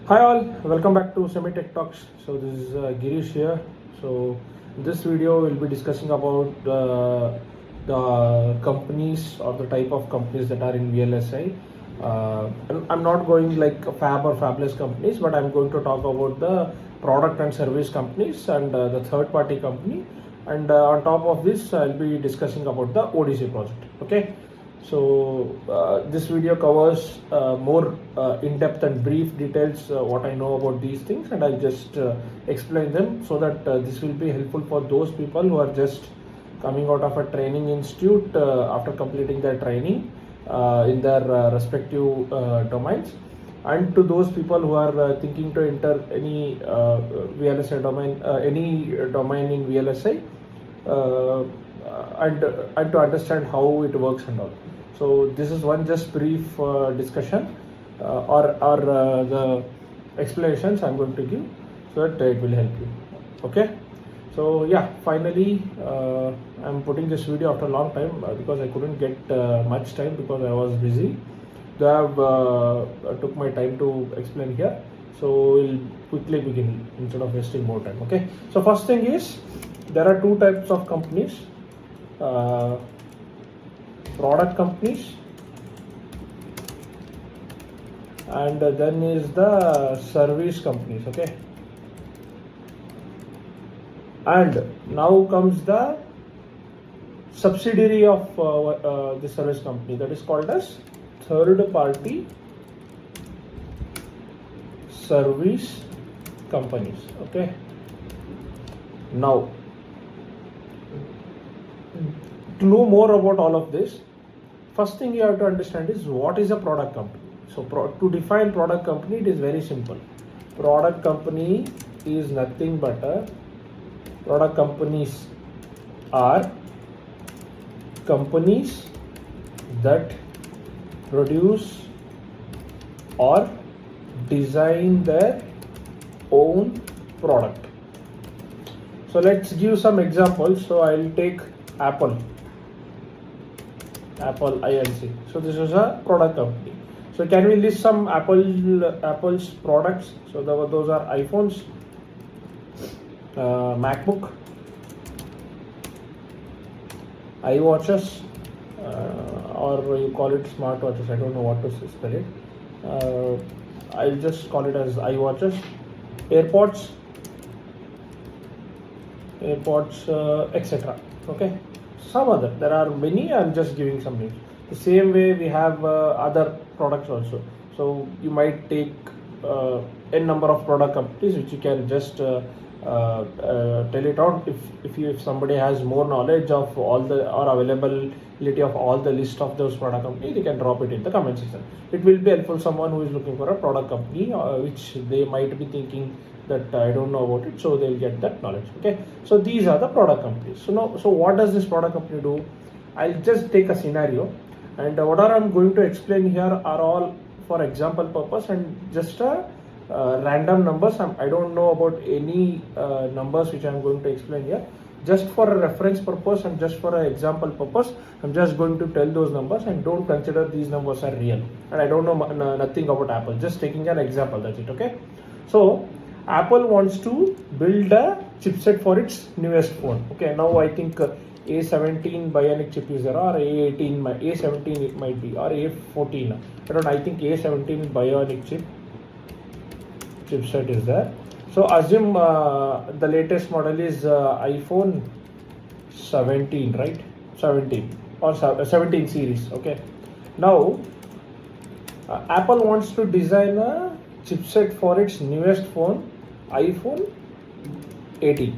Hi all, welcome back to Semitechtalks. So this is Girish here. So in this video we'll be discussing about the companies or the type of companies that are in VLSI. I'm not going like fab or fabless companies, but I'm going to talk about the product and service companies and the third party company. And on top of this, I'll be discussing about the ODC project. Okay. So this video covers more in-depth and brief details what I know about these things, and I'll just explain them so that this will be helpful for those people who are just coming out of a training institute after completing their training in their respective domains, and to those people who are thinking to enter any VLSI domain, any domain in VLSI, and to understand how it works and all. So this is one just brief discussion or the explanations I'm going to give, so that it will help you. Okay. So yeah, finally I'm putting this video after a long time because I couldn't get much time because I was busy. So I have took my time to explain here. So we'll quickly begin instead of wasting more time. Okay. So first thing is there are two types of companies. Product companies, and then is the service companies. Okay, and now comes the subsidiary of the service company, that is called as third party service companies. Okay, now to know more about all of this, first thing you have to understand is what is a product company. So to define product company, it is very simple. Product company is nothing but product companies are companies that produce or design their own product. So let's give some examples. So I'll take Apple Inc. So this is a product company. So can we list some Apple's products? So those are iPhones, MacBook, iWatches, or you call it smartwatches. I don't know what to spell it. I'll just call it as iWatches, AirPods, etc. Okay. Some other, there are many, I'm just giving some names. The same way we have other products also. So you might take n number of product companies which you can just tell it out. If somebody has more knowledge of all the or availability of all the list of those product companies, they can drop it in the comment section. It will be helpful someone who is looking for a product company which they might be thinking that I don't know about it, so they'll get that knowledge. Okay, so these are the product companies. So what does this product company do? I'll just take a scenario, and whatever I'm going to explain here are all for example purpose and just random numbers. I don't know about any numbers which I'm going to explain here. Just for a reference purpose and just for an example purpose, I'm just going to tell those numbers, and don't consider these numbers are real. And I don't know nothing about Apple. Just taking an example. That's it. Okay. So Apple wants to build a chipset for its newest phone. Okay, now I think A17 Bionic chip is there, or A17 it might be, or A14. I think A17 Bionic chipset is there. So assume the latest model is iPhone 17, right? 17 or 17 series. Okay. Now Apple wants to design a chipset for its newest phone, iPhone 18.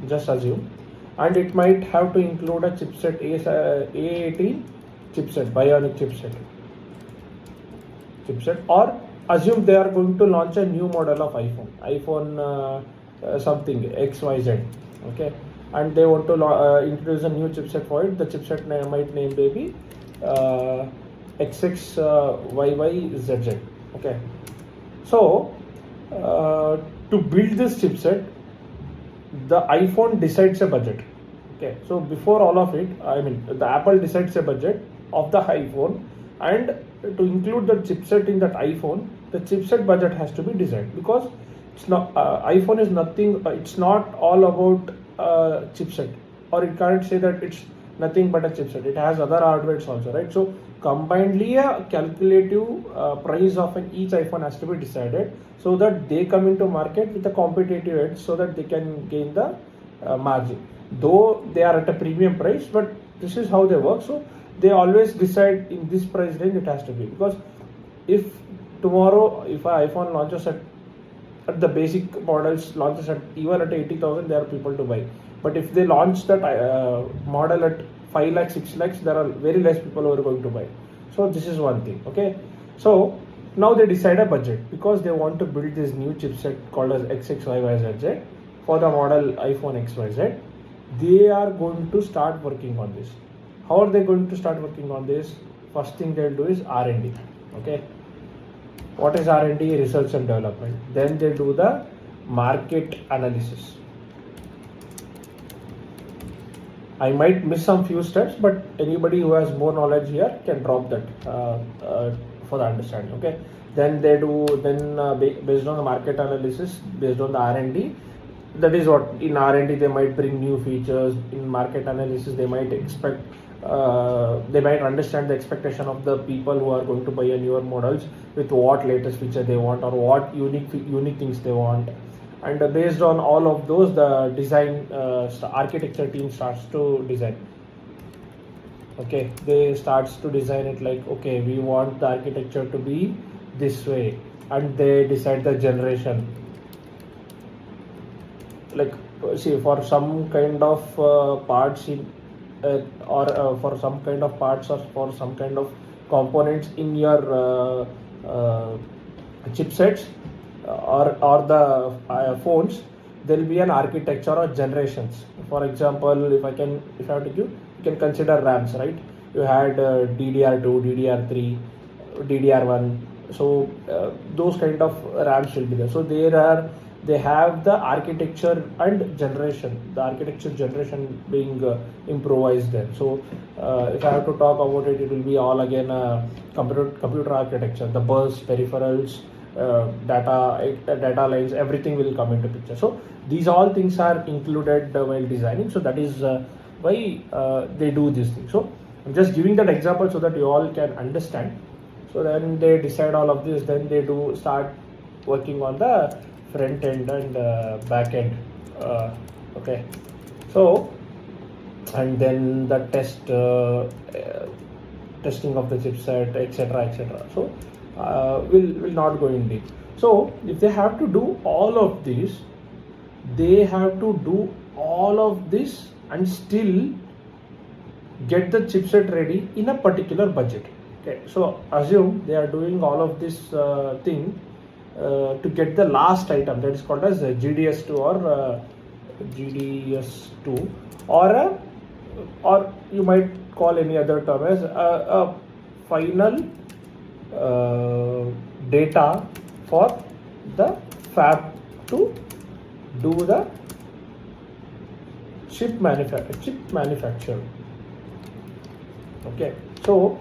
Just assume, and it might have to include a chipset A18 chipset, Bionic chipset, or assume they are going to launch a new model of iPhone something XYZ. Okay, and they want to introduce a new chipset for it. The chipset might name baby XXYYZZ. Okay, so to build this chipset, the iPhone decides a budget. Okay, so before all of it, the Apple decides a budget of the iPhone, and to include the chipset in that iPhone, the chipset budget has to be decided, because it's not iPhone is nothing. It's not all about chipset, or it can't say that it's nothing but a chipset. It has other hardwares also, right? So combinedly, a calculative price of each iPhone has to be decided, so that they come into market with a competitive edge, so that they can gain the margin. Though they are at a premium price, but this is how they work. So they always decide in this price range it has to be, because if tomorrow if an iPhone launches at the basic models launches at even at 80,000, there are people to buy. But if they launch that model at 5 lakhs, 6 lakhs, there are very less people who are going to buy. So this is one thing. Okay, so now they decide a budget, because they want to build this new chipset called as XXYYZZ for the model iPhone XYZ. They are going to start working on this. How are they going to start working on this? First thing they'll do is R&D. Okay, what is R&D? Research and development. Then they do the market analysis. I might miss some few steps, but anybody who has more knowledge here can drop that for the understanding. Okay, then they do based on the market analysis, based on the R&D. That is what in R&D they might bring new features. In market analysis, they might expect. They might understand the expectation of the people who are going to buy a newer models, with what latest feature they want, or what unique things they want. And based on all of those, the design architecture team starts to design. Okay, they starts to design it like, okay, we want the architecture to be this way, and they decide the generation. Like, see, for some kind of parts in or for some kind of parts, or for some kind of components in your chipsets or the phones, there will be an architecture or generations. For example, if I have to give, you can consider RAMs, right? You had DDR2, DDR3, DDR1. So those kind of RAMs will be there. So they have the architecture and generation, the architecture generation being improvised there. So if I have to talk about it, it will be all again computer architecture, the bus, peripherals, data lines, everything will come into picture. So these all things are included while designing. So that is why they do this thing. So I'm just giving that example so that you all can understand. So then they decide all of this, then they do start working on the front end and back end. Okay, so and then the testing of the chipset, etc. So will not go in deep. So if they have to do all of this, they have to do all of this and still get the chipset ready in a particular budget. Okay, so assume they are doing all of this thing to get the last item, that is called as GDS2 or GDS2, or you might call any other term as a final data for the fab to do the chip manufacture. Okay, so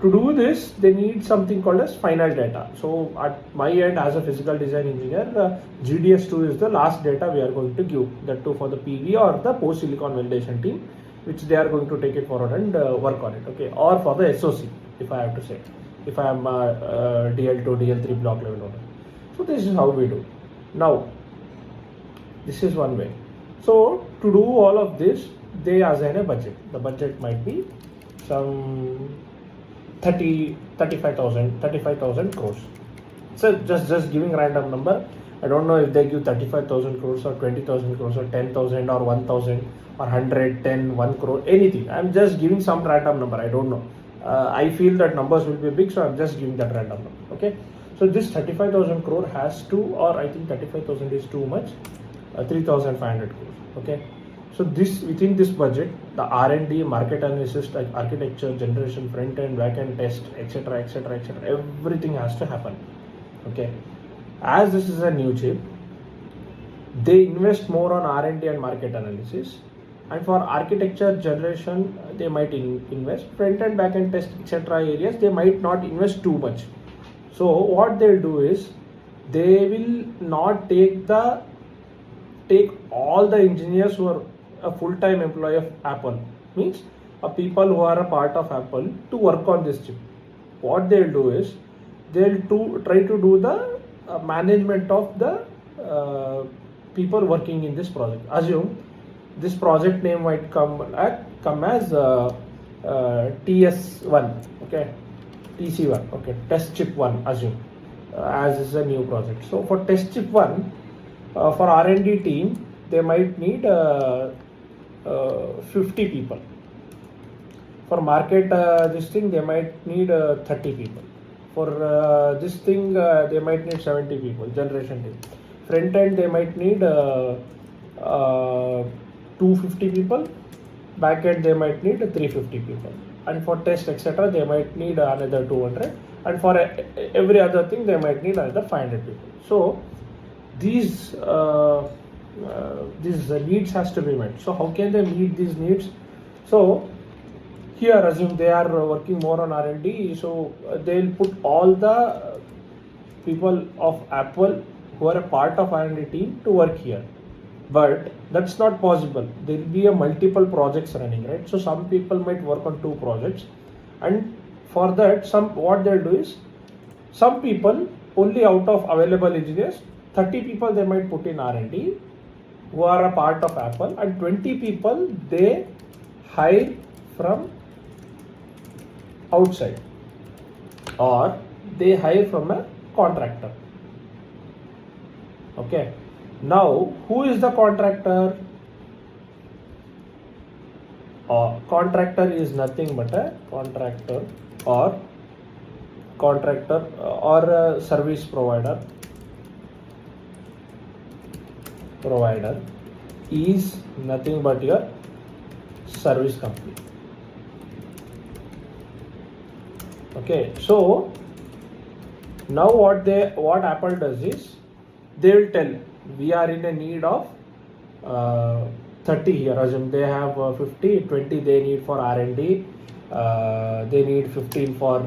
to do this, they need something called as final data. So at my end, as a physical design engineer, GDS2 is the last data we are going to give, that too for the PV or the post silicon validation team, which they are going to take it forward and work on it. Okay, or for the SOC, if I have to say, if I am DL2, DL3 block level owner. So this is how we do. Now, this is one way. So to do all of this, they assign a budget. The budget might be some 35,000 crores. So just giving random number. I don't know if they give 35,000 crores or 20,000 crores or 10,000 or 1,000 or 100, 10, 1 crore, anything. I'm just giving some random number. I don't know. I feel that numbers will be big, so I'm just giving that random number. Okay. So this 35,000 crore has to, or I think 35,000 is too much, 3,500 crores. Okay. So this, within this budget, the R&D, market analysis, like architecture, generation, front end, back end, test, etc., everything has to happen. Okay. As this is a new chip, they invest more on R&D and market analysis, and for architecture, generation, they might invest. Front end, back end, test, etc. areas, they might not invest too much. So what they'll do is they will not take all the engineers who are a full-time employee of Apple, means people who are a part of Apple, to work on this chip. What they'll do is they'll try to do the management of the people working in this project. Assume this project name might come as TS1, okay, TC1, okay, test chip 1, assume, as is a new project. So for test chip 1, for R&D team, they might need 50 people. For market this thing, they might need 30 people. For this thing, they might need 70 people, generation team. Front end, they might need 250 people. Back end, they might need 350 people. And for test, etc., they might need another 200. And for every other thing, they might need another 500 people. So these needs has to be met. So how can they meet these needs? So here, assume they are working more on R&D, so they'll put all the people of Apple who are a part of R&D team to work here. But that's not possible. There will be a multiple projects running, right? So some people might work on 2 projects, and for that, what they'll do is some people only out of available engineers, 30 people they might put in R&D who are a part of Apple, and 20 people they hire from outside, or they hire from a contractor. Okay, now who is the contractor? Contractor is nothing but a contractor or a service provider is nothing but your service company. Okay, so now what Apple does is they will tell we are in a need of 30 here. Assume they have 50, 20 they need for R&D, they need 15 for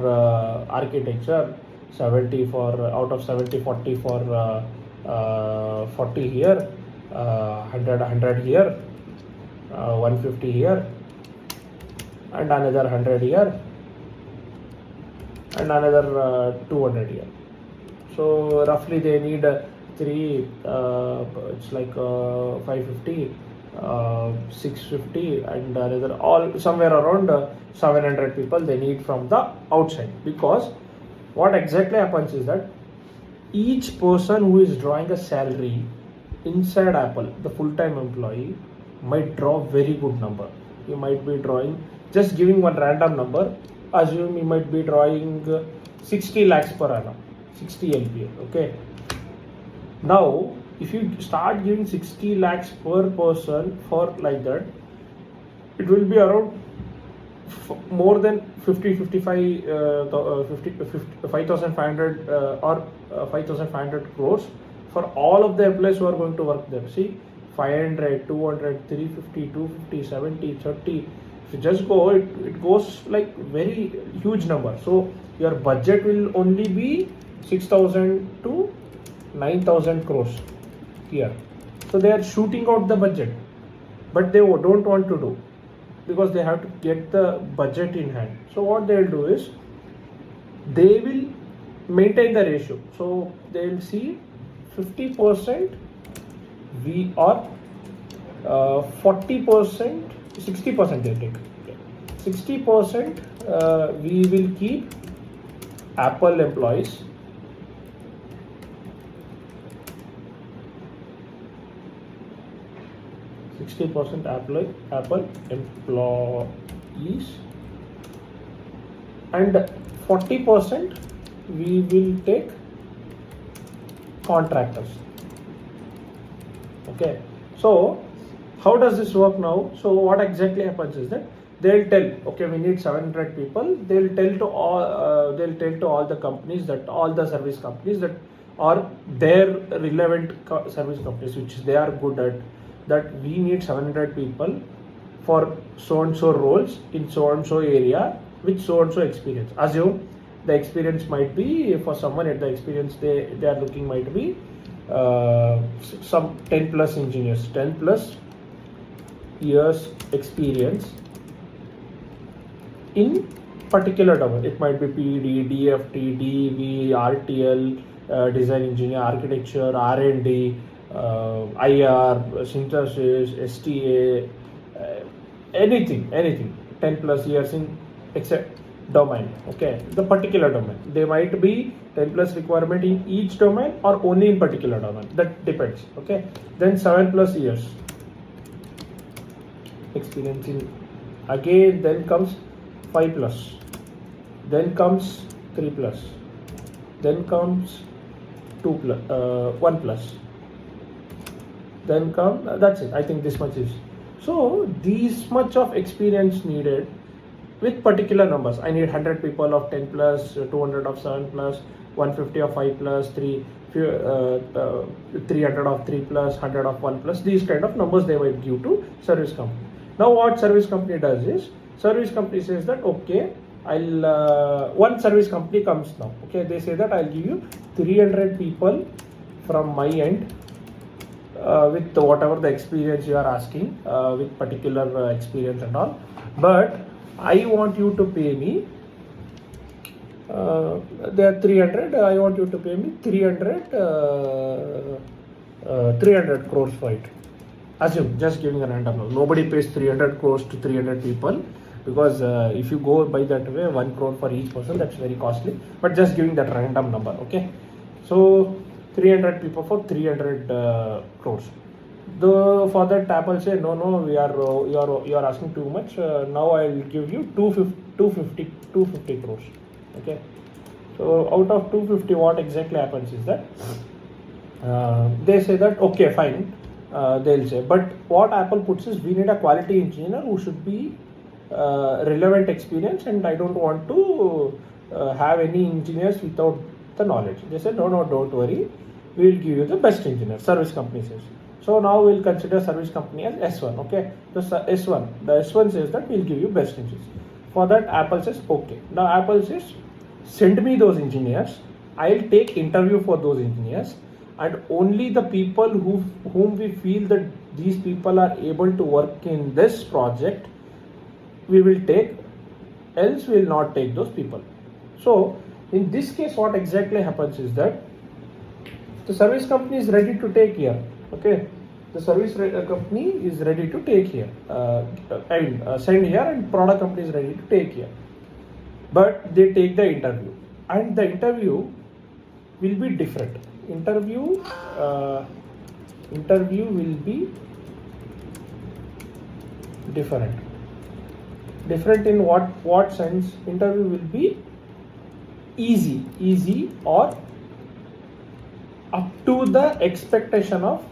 architecture, 70 for out of 70, 40 for 40 here, 100 here, 150 here, and another 100 here, and another 200 here. So roughly they need 3, it's like 550, 650, and another all somewhere around 700 people they need from the outside. Because what exactly happens is that each person who is drawing a salary inside Apple, the full-time employee, might draw very good number. He might be drawing, just giving one random number, assume he might be drawing 60 lakhs per annum, 60 LPA. Okay, now if you start giving 60 lakhs per person for like that, it will be around more than 5,500 or 5,500 crores for all of the employees who are going to work there. See, 500, 200, 350, 250, 70, 30. If you just go, it goes like very huge number. So your budget will only be 6,000 to 9,000 crores here. So they are shooting out the budget, but they don't want to do, because they have to get the budget in hand. So what they will do is they will maintain the ratio. So they will see 50% we are 40%, 60% they take. 60% we will keep Apple employees. Apple employees, and 40% we will take contractors. Okay, so how does this work now? So what exactly happens is that they'll tell, okay, we need 700 people. They'll tell to all the companies, that all the service companies that are their relevant service companies which they are good at, that we need 700 people for so and so roles in so and so area with so and so experience. Assume the experience might be, for someone at the experience they are looking might be some 10 plus engineers, 10 plus years experience in particular domain. It might be PD, DFT, DEV, RTL, design engineer, architecture, R&D, IR, synthesis, STA, anything 10 plus years in except domain. Okay, the particular domain, they might be 10 plus requirement in each domain or only in particular domain, that depends. Okay, then 7 plus years experience in, again then comes 5 plus, then comes 3 plus, then comes 2 plus, 1 plus, then come, that's it. I think this much is, so these much of experience needed with particular numbers. I need 100 people of 10 plus, 200 of 7 plus, 150 of 5 plus, 300 of 3 plus, 100 of 1 plus. These kind of numbers they might give to service company. Now what service company does is, service company says that okay, one service company comes now. Okay, they say that I'll give you 300 people from my end with whatever the experience you are asking, with particular experience and all, but I want you to pay me, there are 300, I want you to pay me 300 crores for it. Assume, just giving a random number. Nobody pays 300 crores to 300 people, because if you go by that way, 1 crore for each person, that's very costly, but just giving that random number. Okay, so 300 people for 300 crores. For that Apple say no, we are you are asking too much. Now I will give you 250 crores. Okay, so out of 250, what exactly happens is that they say that okay, fine. They'll say, but what Apple puts is, we need a quality engineer who should be relevant experience, and I don't want to have any engineers without the knowledge. They said no, don't worry, we will give you the best engineer. Service company says. So now we'll consider service company as S1. Okay, the S1 says that we'll give you best engineers. For that Apple says okay. Now Apple says, send me those engineers, I'll take interview for those engineers, and only the people whom we feel that these people are able to work in this project we will take, else we will not take those people. So in this case, what exactly happens is that the service company is ready to take here. Okay, the service company is ready to take here, send here, and product company is ready to take here, but they take the interview, and the interview will be different. Interview will be different in what sense? Interview will be easy or up to the expectation of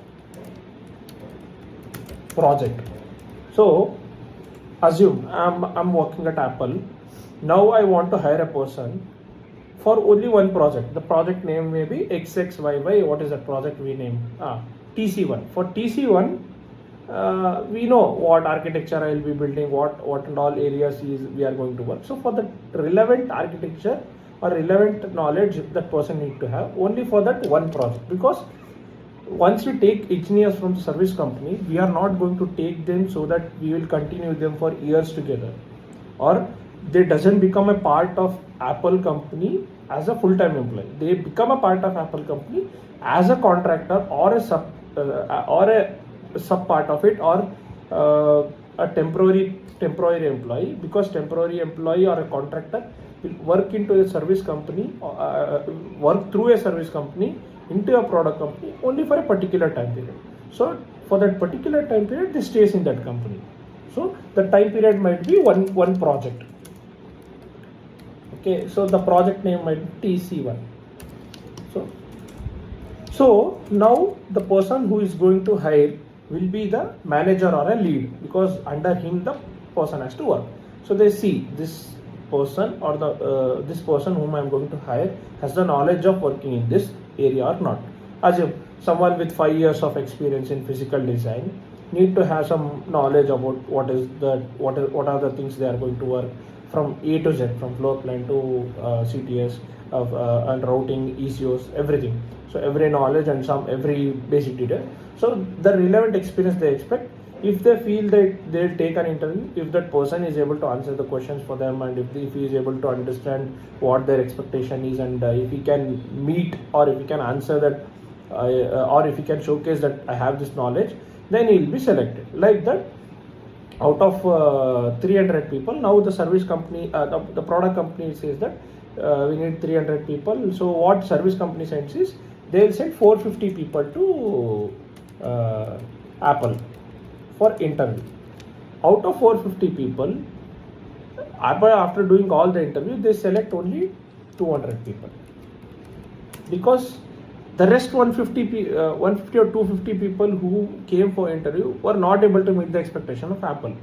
project. So assume I'm working at Apple. Now I want to hire a person for only one project. The project name may be XXYY. What is that project we name? TC1. For TC1, we know what architecture I will be building, what and all areas we are going to work. So for the relevant architecture or relevant knowledge that person need to have only for that one project, because once we take engineers from the service company, we are not going to take them so that we will continue them for years together, or they doesn't become a part of Apple company as a full-time employee. They become a part of Apple company as a contractor or a sub part of it, or a temporary employee, because temporary employee or a contractor will work into a service company, work through a service company into a product company only for a particular time period. So for that particular time period, they stays in that company. So the time period might be one project. Okay, so the project name might be TC1. So now the person who is going to hire will be the manager or a lead, because under him the person has to work. So they see this person or this person whom I am going to hire has the knowledge of working in this area or not. Assume someone with 5 years of experience in physical design need to have some knowledge about what are the things they are going to work, from A to Z, from floor plan to CTS and routing, ECOs, everything. So every knowledge and every basic detail. So the relevant experience they expect. If they feel that they'll take an interview, if that person is able to answer the questions for them, and if he is able to understand what their expectation is, and if he can meet, or if he can answer that, or if he can showcase that I have this knowledge, then he will be selected. Like that, out of 300 people, now the service company, the product company says that we need 300 people. So what service company sends is, they will send 450 people to Apple for interview. Out of 450 people, Apple, after doing all the interview, they select only 200 people, because the rest 150 or 250 people who came for interview were not able to meet the expectation of Apple.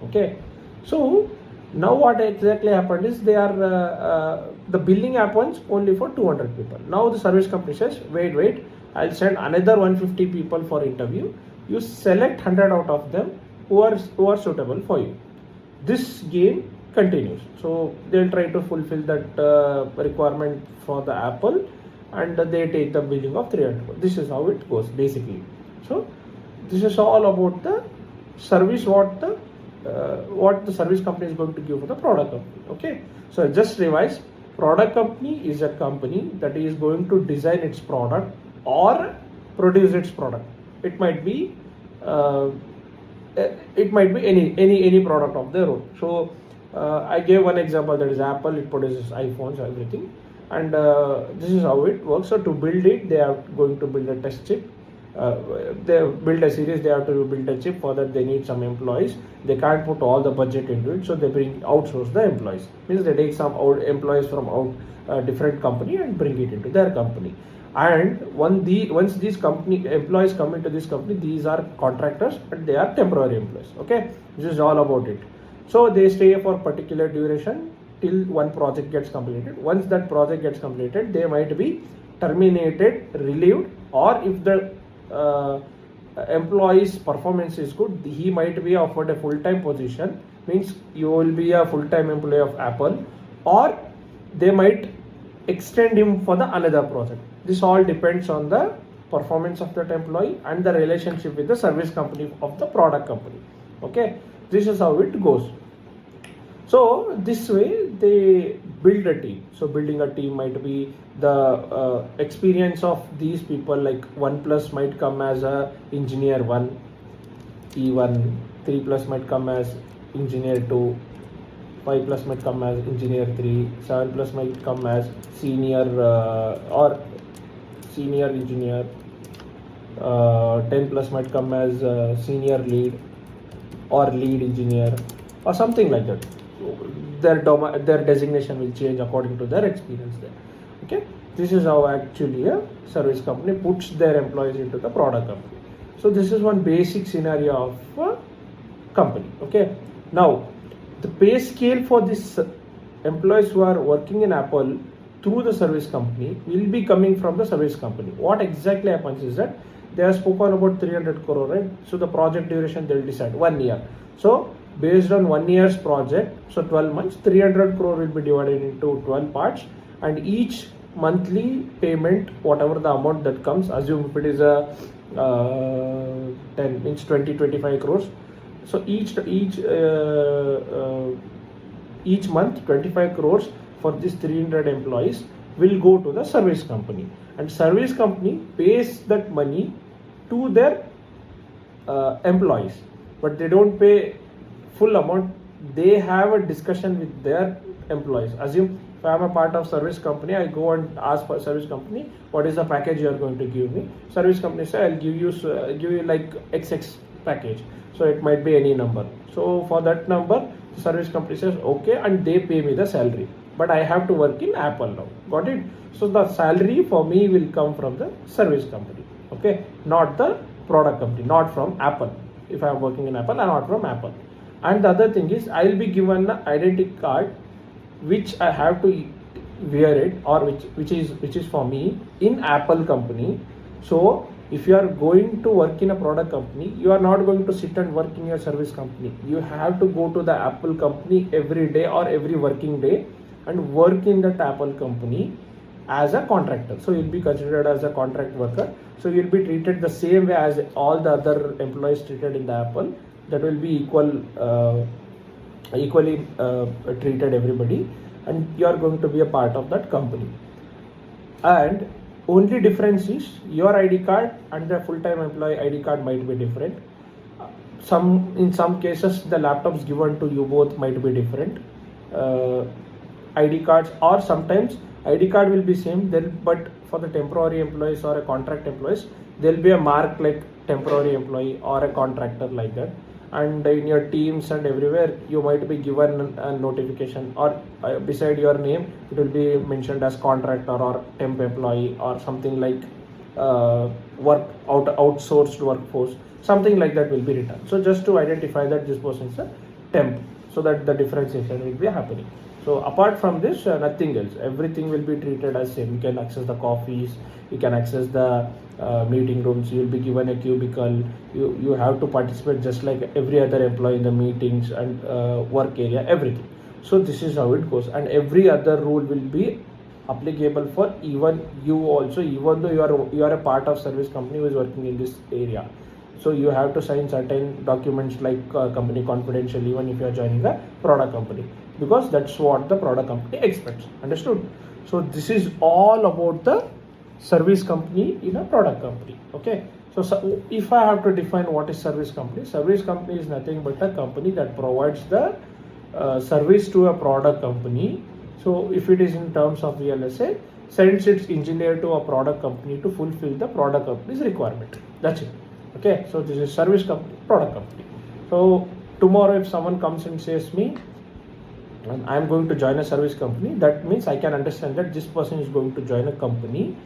Okay, so now what exactly happened is, they are the billing happens only for 200 people. Now the service company says, wait, I'll send another 150 people for interview. You select 100 out of them who are suitable for you. This game continues. So they'll try to fulfill that requirement for the Apple, and they take the billing of 300. This is how it goes basically. So this is all about the service, what the service company is going to give for the product company. Okay, so just revise. Product company is a company that is going to design its product or produce its product. It might be any product of their own. So I gave one example, that is Apple. It produces iPhones, everything, and this is how it works. So to build it, they are going to build a test chip. They build a series, they have to build a chip. For that, they need some employees. They can't put all the budget into it, so they outsource the employees. Means they take some employees from different company and bring it into their company. And once these company employees come into this company, these are contractors, but they are temporary employees. Okay, this is all about it. So they stay for particular duration till one project gets completed. Once that project gets completed, they might be terminated, relieved, or if the employee's performance is good, he might be offered a full-time position. Means you will be a full-time employee of Apple, or they might extend him for the another project. This all depends on the performance of that employee and the relationship with the service company of the product company. Okay, this is how it goes. So this way they build a team. So building a team might be the experience of these people. Like 1+ might come as a engineer 1, E1, 3+ might come as engineer 2, 5+ might come as engineer 3, 7+ might come as senior or senior engineer, 10+ might come as senior lead or lead engineer or something like that. Their designation will change according to their experience there. Okay, this is how actually a service company puts their employees into the product company. So this is one basic scenario of a company. Okay, now the pay scale for this employees who are working in Apple through the service company will be coming from the service company. What exactly happens is that they have spoken about 300 crore, right? So the project duration they'll decide 1 year. So based on 1 year's project, so 12 months, 300 crore will be divided into 12 parts, and each monthly payment, whatever the amount that comes, assume if it is a 10 means 20-25 crores. So each month 25 crores for these 300 employees will go to the service company, and service company pays that money to their employees, but they don't pay full amount. They have a discussion with their employees. Assume if I am a part of service company, I go and ask for service company, what is the package you are going to give me? Service company say, I'll give you like XX package. So it might be any number. So for that number, the service company says okay, and they pay me the salary. But I have to work in Apple now. Got it? So the salary for me will come from the service company. Okay, not the product company, not from Apple. If I am working in Apple, I am not from Apple. And the other thing is, I will be given an identity card which I have to wear it, or which is for me in Apple company. So If you are going to work in a product company, you are not going to sit and work in your service company. You have to go to the Apple company every day or every working day and work in that Apple company as a contractor. So you'll be considered as a contract worker. So you'll be treated the same way as all the other employees treated in the Apple. That will be equally treated everybody, and you are going to be a part of that company. And only difference is your ID card and the full-time employee ID card might be different. In some cases the laptops given to you both might be different. ID cards, or sometimes ID card will be same, but for the temporary employees or a contract employees, there will be a mark like temporary employee or a contractor, like that. And in your teams and everywhere, you might be given a notification, or beside your name it will be mentioned as contractor or temp employee or something like outsourced workforce, something like that will be written. So just to identify that this person is a temp, so that the differentiation will be happening. So apart from this, nothing else. Everything will be treated as same. You can access the coffees, you can access the meeting rooms. You will be given a cubicle. You have to participate just like every other employee in the meetings and work area, everything. So this is how it goes, and every other rule will be applicable for even you also, even though you are a part of service company who is working in this area. So you have to sign certain documents like company confidential, even if you are joining a product company, because that's what the product company expects. Understood? So this is all about the service company in a product company. Okay. So if I have to define what is service company is nothing but a company that provides the service to a product company. So if it is in terms of VLSI, sends its engineer to a product company to fulfill the product company's requirement. That's it. Okay, so this is service company, product company. So tomorrow if someone comes and says me, I am going to join a service company, that means I can understand that this person is going to join a company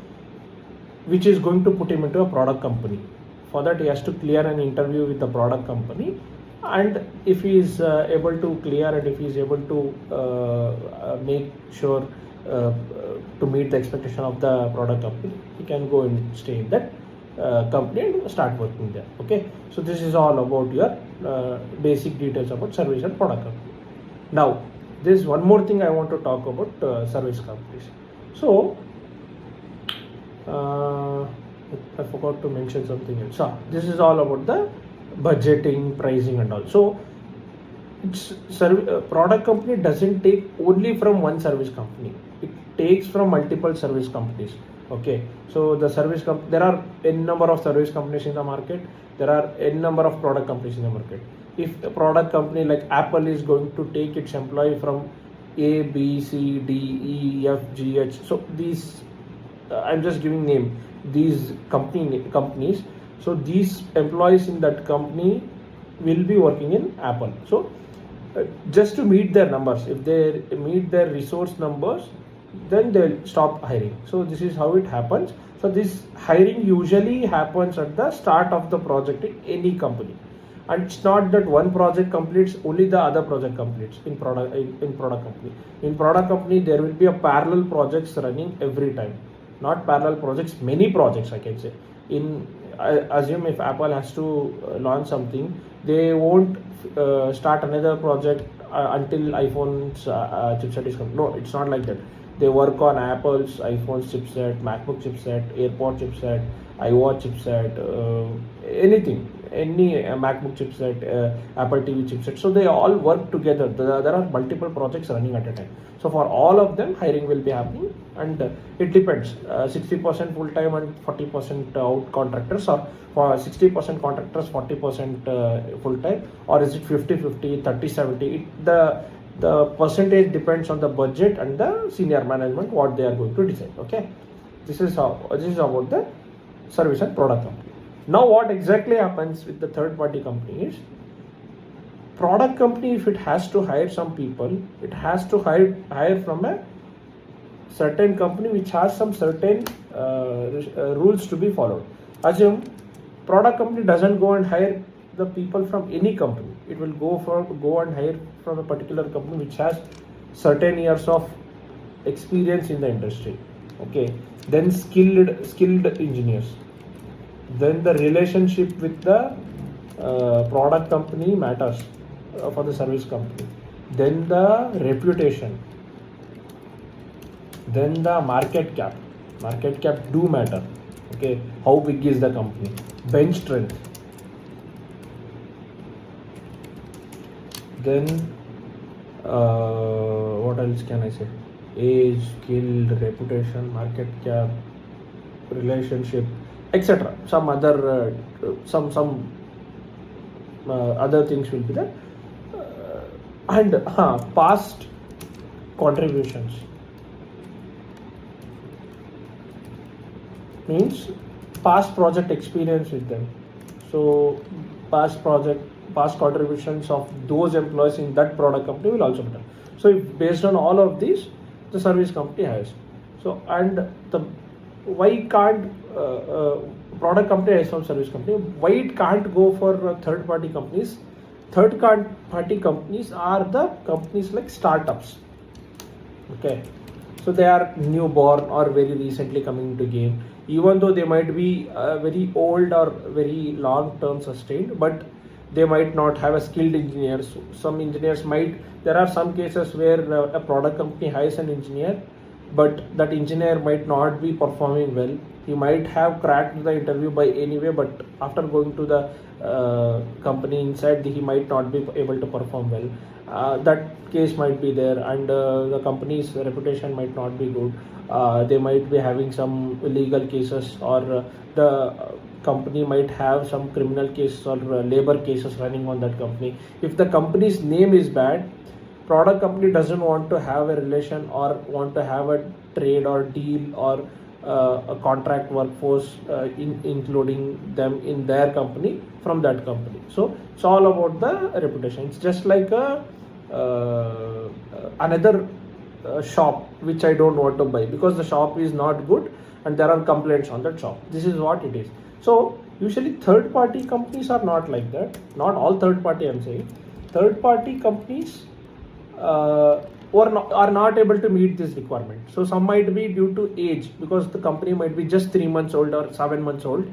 which is going to put him into a product company. For that he has to clear an interview with the product company, and if he is able to clear, and if he is able to make sure to meet the expectation of the product company, he can go and stay in that company and start working there. Okay, so this is all about your basic details about service and product company. Now there's one more thing I want to talk about service companies. So I forgot to mention something else. So this is all about the budgeting, pricing and all. So product company doesn't take only from one service company, it takes from multiple service companies. Okay, so the service there are n number of service companies in the market, there are n number of product companies in the market. If a product company like Apple is going to take its employee from A, B, C, D, E, F, G, H, so these I'm just giving name, these companies, so these employees in that company will be working in Apple. So just to meet their numbers, if they meet their resource numbers, then they'll stop hiring. So this is how it happens. So this hiring usually happens at the start of the project in any company, and it's not that one project completes, only the other project completes in product company. In product company there will be a parallel projects running every time, not parallel projects, many projects I can say. I assume if Apple has to launch something, they won't start another project until iPhone's chipset is coming. No, it's not like that. They work on Apple's iPhone chipset, MacBook chipset, AirPod chipset, iWatch chipset, anything, any MacBook chipset, Apple TV chipset. So they all work together. There are multiple projects running at a time. So for all of them, hiring will be happening, and it depends. 60% full time and 40% out contractors, or for 60% contractors, 40% full time, or is it 50-50, 30-70? The percentage depends on the budget and the senior management what they are going to decide. Okay, this is about the service and product company. Now what exactly happens with the third party company is, product company, if it has to hire some people, it has to hire from a certain company which has some certain rules to be followed. Assume product company doesn't go and hire the people from any company, it will go and hire from a particular company which has certain years of experience in the industry. Okay, then skilled engineers, Then the relationship with the product company matters for the service company. Then the reputation. Then the market cap. Market cap do matter. Okay, how big is the company? Bench strength. Then what else can I say? Age, skill, reputation, market cap, relationship, etc. Some other other things will be there, and past contributions means past project experience with them. So past contributions of those employees in that product company will also matter. So if based on all of these, the service company hires. So and the why can't product company hires from service company? Why it can't go for third party companies? Third party companies are the companies like startups. Okay, so they are newborn or very recently coming into game. Even though they might be very old or very long term sustained, but they might not have a skilled engineer. So some engineers might, there are some cases where a product company hires an engineer, but that engineer might not be performing well. He might have cracked the interview by anyway, but after going to the company inside, he might not be able to perform well. That case might be there, and the company's reputation might not be good. They might be having some legal cases, or the company might have some criminal cases or labor cases running on that company. If the company's name is bad, product company doesn't want to have a relation or want to have a trade or deal or a contract workforce including them in their company from that company. So it's all about the reputation. It's just like another shop which I don't want to buy because the shop is not good and there are complaints on that shop. This is what it is. So usually third party companies are not like that. Not all third party, I'm saying. Third party companies are not able to meet this requirement. So some might be due to age, because the company might be just 3 months old or 7 months old.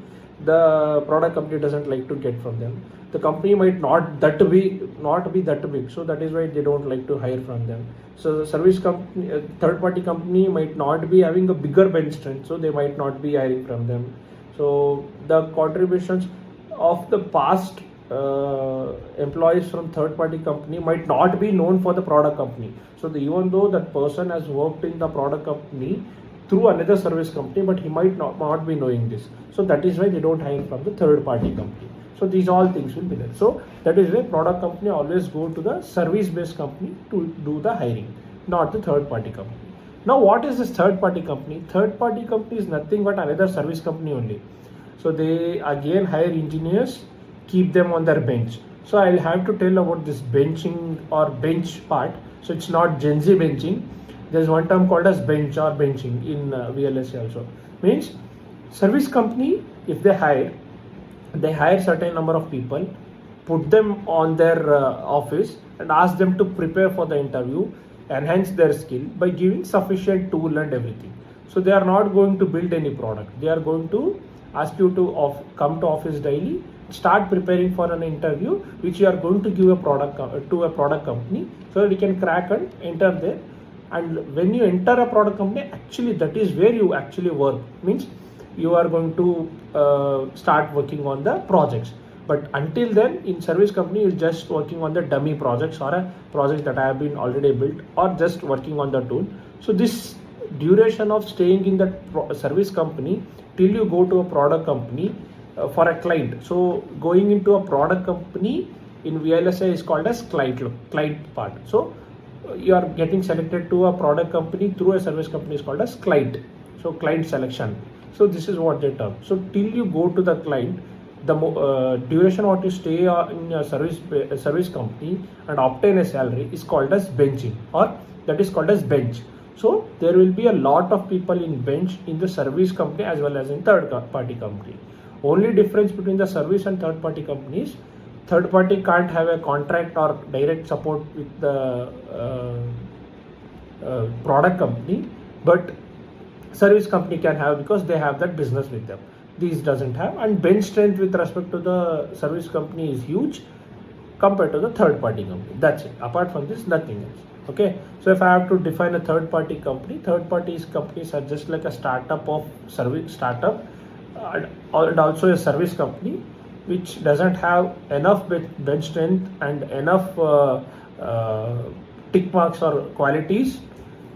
The product company doesn't like to get from them. The company might not be that big, so that is why they don't like to hire from them. So the service company, third party company might not be having a bigger bench strength, so they might not be hiring from them. So the contributions of the past employees from third party company might not be known for the product company. So even though that person has worked in the product company through another service company, but he might not be knowing this. So that is why they don't hire from the third party company. So these all things will be there. So that is why product company always go to the service based company to do the hiring, not the third party company. Now what is this third party company? Third party company is nothing but another service company only. So they again hire engineers, keep them on their bench. So I'll have to tell about this benching or bench part. So it's not Gen Z benching. There's one term called as bench or benching in VLSI also. Means service company, if they hire certain number of people, put them on their office and ask them to prepare for the interview, enhance their skill by giving sufficient tool and everything. So they are not going to build any product. They are going to ask you to come to office daily, start preparing for an interview which you are going to give a product to a product company, so that you can crack and enter there. And when you enter a product company, actually that is where you actually work. Means you are going to start working on the projects. But until then, in service company, you're just working on the dummy projects or a project that have been already built, or just working on the tool. So this duration of staying in the service company till you go to a product company for a client. So going into a product company in VLSI is called as client part. So you are getting selected to a product company through a service company is called as client. So client selection. So this is what they term. So till you go to the client, the duration what you stay in a service company and obtain a salary is called as benching, or that is called as bench. So there will be a lot of people in bench in the service company as well as in third party company. Only difference between the service and third party companies, third party can't have a contract or direct support with the product company, but service company can have, because they have that business with them. These doesn't have, and bench strength with respect to the service company is huge compared to the third party company. That's it. Apart from this, nothing else. Okay. So if I have to define a third party company, third parties companies are just like a startup of service startup and also a service company which doesn't have enough bench strength and enough tick marks or qualities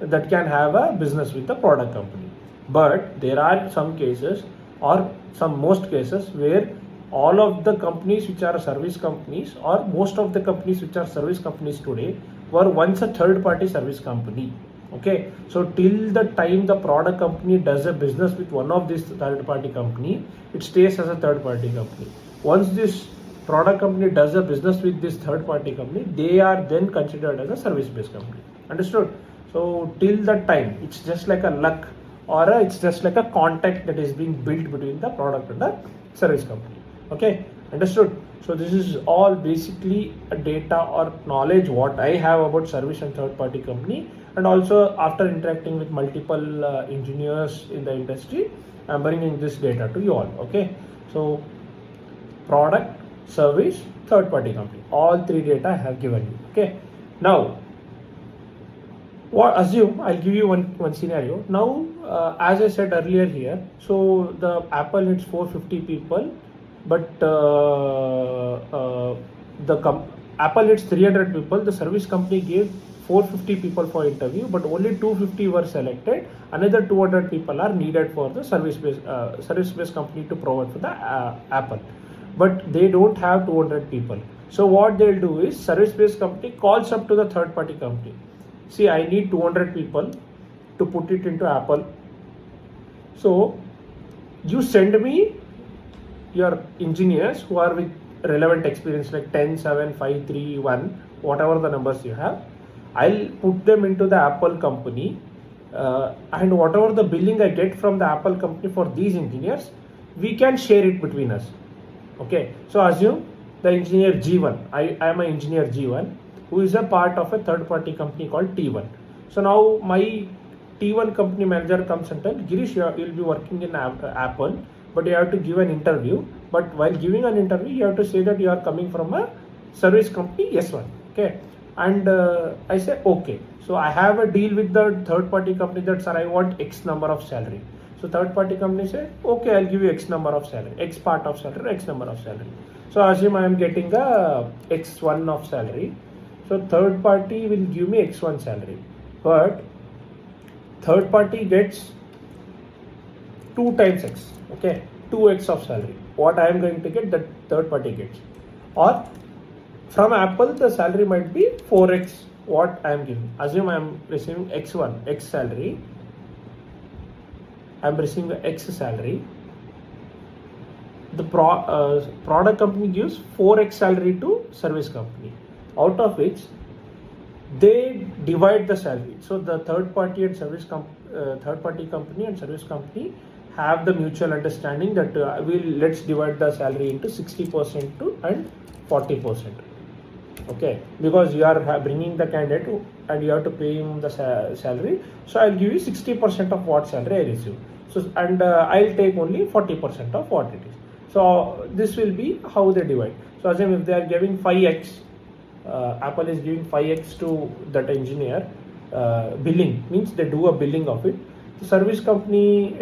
that can have a business with the product company. But there are some cases or most cases where all of the companies which are service companies or most of the companies which are service companies today were once a third party service company. Okay, so till the time the product company does a business with one of these third party company, it stays as a third party company. Once this product company does a business with this third party company, they are then considered as a service based company. Understood? So till that time, it's just like a luck or it's just like a contact that is being built between the product and the service company. Okay, understood? So this is all basically a data or knowledge what I have about service and third party company, and also after interacting with multiple engineers in the industry, I'm bringing this data to you all. Okay, so product, service, third party company, all three data I have given you. Okay, now assume I'll give you one scenario. Now as I said earlier here, so the Apple needs 450 people, but Apple needs 300 people. The service company gave 450 people for interview, but only 250 were selected. Another 200 people are needed for the service-based company to provide for the Apple, but they don't have 200 people. So what they'll do is service-based company calls up to the third-party company. See, I need 200 people to put it into Apple. So you send me your engineers who are with relevant experience like 10, 7, 5, 3, 1, whatever the numbers you have. I'll put them into the Apple company and whatever the billing I get from the Apple company for these engineers, we can share it between us. Okay, so assume the engineer G1, I am an engineer G1 who is a part of a third party company called T1. So now my T1 company manager comes and tells, Girish, you'll be working in Apple, but you have to give an interview. But while giving an interview, you have to say that you are coming from a service company, yes one. Okay, and I say okay. So I have a deal with the third party company that sir, I want X number of salary. So third party company say okay, I'll give you X number of salary, X part of salary, X number of salary. So assume I am getting a X1 of salary. So third party will give me X1 salary, but third party gets 2 times X. Okay, 2X of salary. What I am going to get, that third party gets. Or from Apple, the salary might be 4X what I am giving. Assume I am receiving X1, X salary. I am receiving X salary. The product company gives 4X salary to service company, out of which they divide the salary. So the third party company and service company have the mutual understanding that let's divide the salary into 60% and 40%. Okay, because you are bringing the candidate and you have to pay him the salary. So I'll give you 60% of what salary I receive. So and I'll take only 40% of what it is. So this will be how they divide. So assume if they are giving 5x, Apple is giving 5x to that engineer, billing means they do a billing of it. The service company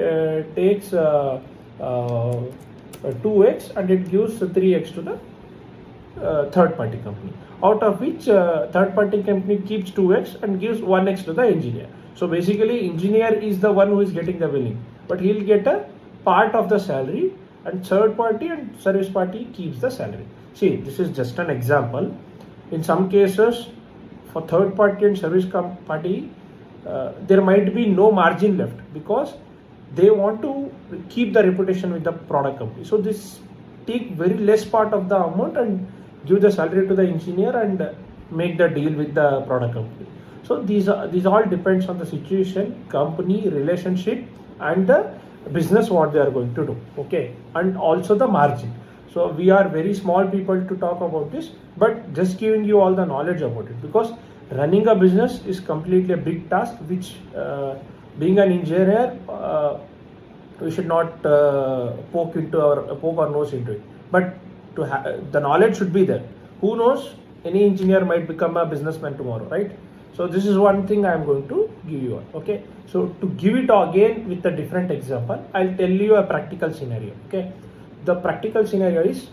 takes 2x and it gives 3x to the third party company, out of which third party company keeps 2x and gives 1x to the engineer. So basically engineer is the one who is getting the billing, but he'll get a part of the salary, and third party and service party keeps the salary. See, this is just an example. In some cases, for third party and service party, there might be no margin left because they want to keep the reputation with the product company. So this take very less part of the amount and give the salary to the engineer and make the deal with the product company. So these all depends on the situation, company, relationship, and the business what they are going to do. Okay, and also the margin. So we are very small people to talk about this, but just giving you all the knowledge about it, because running a business is completely a big task, which being an engineer, we should not poke our nose into it. But the knowledge should be there. Who knows? Any engineer might become a businessman tomorrow, right? So this is one thing I am going to give you. Okay. So to give it again with a different example, I'll tell you a practical scenario. Okay. The practical scenario is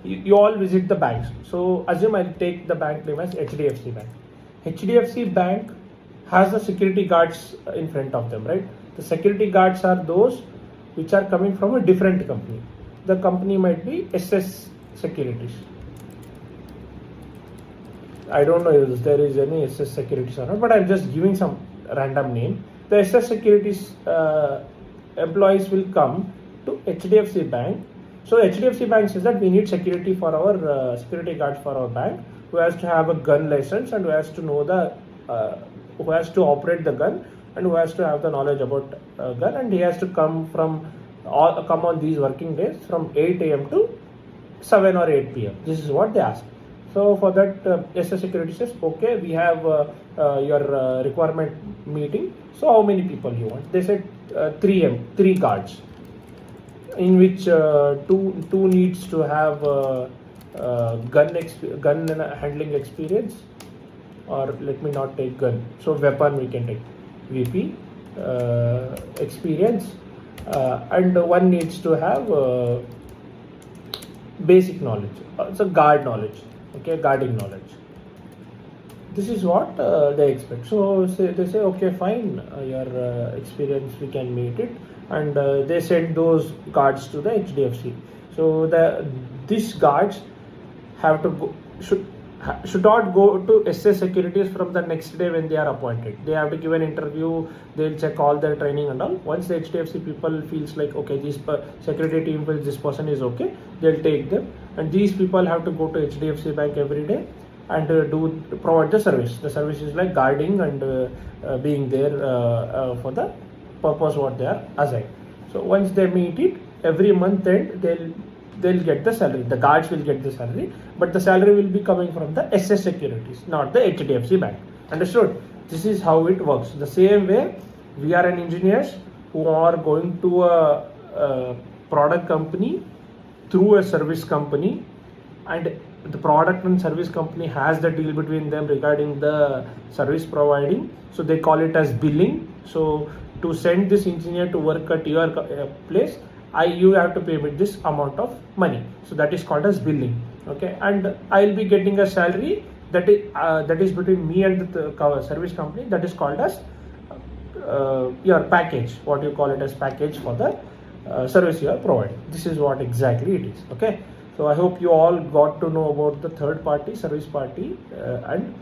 you all visit the banks. So assume I'll take the bank name as HDFC Bank. HDFC Bank has the security guards in front of them, right? The security guards are those which are coming from a different company. The company might be SS Securities. I don't know if there is any SS Securities or not, but I'm just giving some random name. The SS Securities employees will come to HDFC Bank. So HDFC Bank says that we need security for our security guards for our bank, who has to have a gun license and who has to know who has to operate the gun and who has to have the knowledge about gun, and he has to come on these working days from 8 a.m. to 7 or 8 p.m. This is what they ask. So for that, SS Security says, okay, we have your requirement meeting. So how many people you want? They said 3 guards, in which two needs to have gun handling experience, or let me not take gun. So weapon we can take VP experience, and one needs to have basic knowledge. So guard knowledge. Okay, guarding knowledge. This is what they expect. So they say, okay, fine, your experience, we can meet it, and they send those guards to the HDFC. So these guards have to go, should not go to SS Securities from the next day when they are appointed. They have to give an interview, they'll check all their training and all. Once the HDFC people feels like, okay, this security team feels this person is okay, they'll take them. And these people have to go to HDFC Bank every day and provide the service. The service is like guarding and being there for the purpose what they are assigned. So once they meet it, every month end they'll get the salary. The guards will get the salary, but the salary will be coming from the SS Securities, not the HDFC Bank. Understood? This is how it works. The same way, we are an engineers who are going to a product company through a service company, and the product and service company has the deal between them regarding the service providing. So they call it as billing. So to send this engineer to work at your place, you have to pay me this amount of money. So that is called as billing. Okay, and I'll be getting a salary that is between me and the service company. That is called as your package. What you call it as package for the service you are providing. This is what exactly it is. Okay, so I hope you all got to know about the third party, service party, and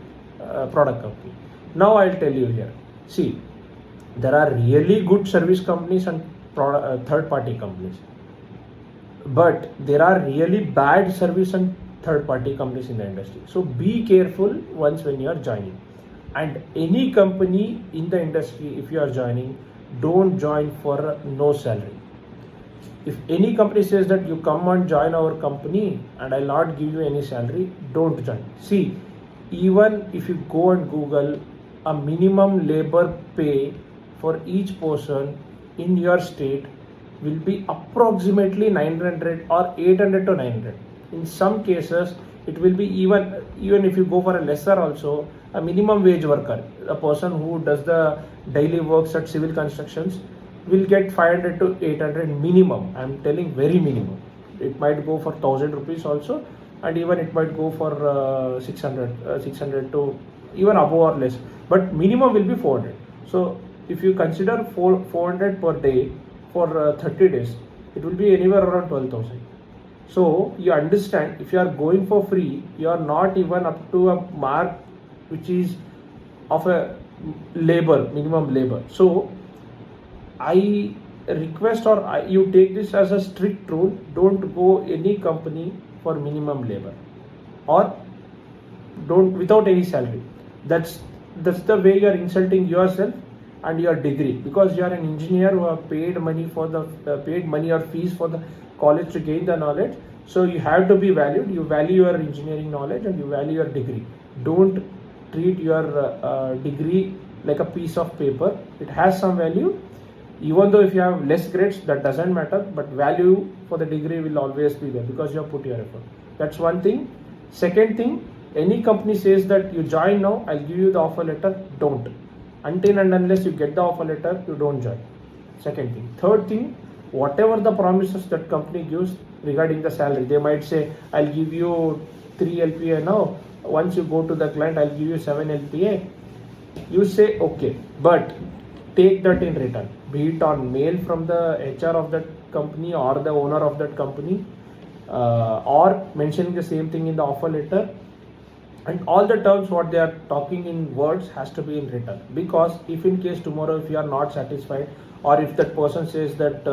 product company. Now I'll tell you here. See, there are really good service companies and third party companies, but there are really bad service and third party companies in the industry. So be careful once when you are joining. And any company in the industry, if you are joining, don't join for no salary. If any company says that you come and join our company and I'll not give you any salary, don't join. See, even if you go and Google a minimum labor pay for each person in your state will be approximately 900 or 800 to 900. In some cases, it will be even if you go for a lesser also, a minimum wage worker, a person who does the daily works at civil constructions, will get 500 to 800 minimum. I am telling very minimum. It might go for 1000 rupees also, and even it might go for 600 to even above or less. But minimum will be 400. So if you consider 400 per day for 30 days, it will be anywhere around 12,000. So you understand, if you are going for free, you are not even up to a mark which is of a minimum labor. So I request, or you take this as a strict rule, don't go any company for minimum labor or don't without any salary. That's the way you are insulting yourself and your degree, because you are an engineer who have paid money or fees for the college to gain the knowledge. So you have to be valued. You value your engineering knowledge and you value your degree. Don't treat your degree like a piece of paper. It has some value. Even though if you have less grades, that doesn't matter, but value for the degree will always be there because you have put your effort. That's one thing. Second thing, any company says that you join now, I'll give you the offer letter, don't. Until and unless you get the offer letter, you don't join. Second thing. Third thing, whatever the promises that company gives regarding the salary, they might say, I'll give you 3 LPA now, once you go to the client, I'll give you 7 LPA. You say okay, but take that in return, be it on mail from the HR of that company or the owner of that company, or mentioning the same thing in the offer letter, and all the terms what they are talking in words has to be in written. Because if in case tomorrow if you are not satisfied, or if that person says that